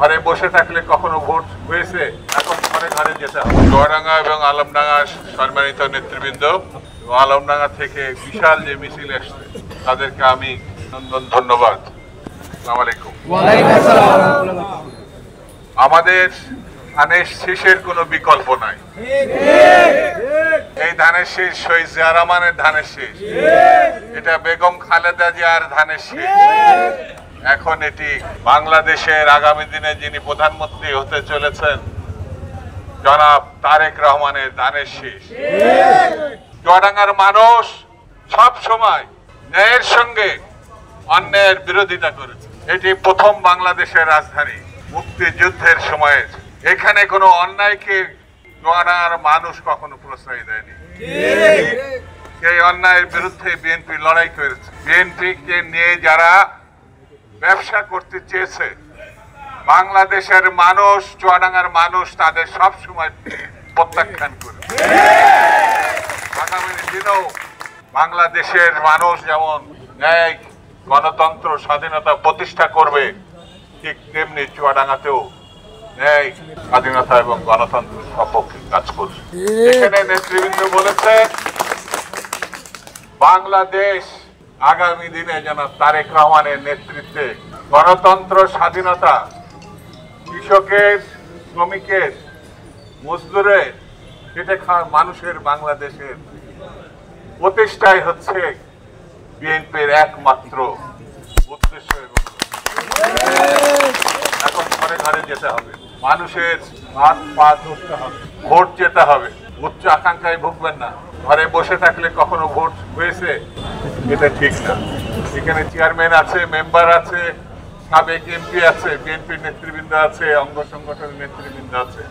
ঘরে বসে থাকলে কখনো ভোট হয়েছে, এখন ঘরে ঘরে যেতে হবে। চুয়াডাঙ্গা এবং আলমডাঙ্গা সম্মানিত নেতৃবৃন্দ, আলমডাঙ্গা থেকে বিশাল যে মিছিল এসছে তাদেরকে আমি ধন্যবাদ। আসসালামু আলাইকুম। আমাদের ধানের শীষের কোনো বিকল্প নাই। এই ধানের শীষ শহীদ জিয়া রহমানের ধানের শীষ, এটা বেগম খালেদা জিয়ার ধানের শীষ। এখন এটি বাংলাদেশের আগামী দিনে যিনি প্রধানমন্ত্রী হতে চলেছেন জনাব তারেক রহমানের ধানের শীষ। চুয়াডাঙ্গার মানুষ সব সময় ন্যায়ের সঙ্গে অন্যায়ের বিরোধিতা করেছে। এটি প্রথম বাংলাদেশের রাজধানী, মুক্তিযুদ্ধের সময়ে এখানে কোনো অন্যায়কে চুয়াডাঙ্গার মানুষ কখনো প্রশ্রয় দেয়নি। এই অন্যায়ের বিরুদ্ধে বিএনপি লড়াই করেছে। বিএনপিকে নিয়ে যারা ব্যবসা করতে চেয়েছে, বাংলাদেশের মানুষ, চুয়াডাঙ্গার মানুষ তাদের সব সময় প্রত্যাখ্যান করে। আগামী দিনেও বাংলাদেশের মানুষ যেমন ন্যায়, গণতন্ত্র, স্বাধীনতা প্রতিষ্ঠা করবে, ঠিক তেমনি চুয়াডাঙ্গাতেও ন্যায়, স্বাধীনতা এবং গণতন্ত্রের সপক্ষে কাজ করবে। এখানে নেতৃবৃন্দ বলেছে বাংলাদেশ আগামী দিনে যেন তারেক রহমানের নেতৃত্বে গণতন্ত্র, স্বাধীনতা, কৃষকের, শ্রমিকের, মজদুরের, খেটে খাওয়া মানুষের বাংলাদেশের প্রতিষ্ঠাই হচ্ছে বিএনপির একমাত্র উদ্দেশ্য। এবং এখন ঘরে ঘরে যেতে হবে, মানুষের হাত পা ধরতে হবে, ভোট যেতে হবে। উচ্চ আকাঙ্ক্ষায় ভুগবেন না। ঘরে বসে থাকলে কখনো ভোট হয়েছে, এটা ঠিক না। এখানে চেয়ারম্যান আছে, মেম্বার আছে, সাবেক এমপি আছে, বিএনপির নেতৃবৃন্দ আছে, অঙ্গ সংগঠনের নেতৃবৃন্দ আছে।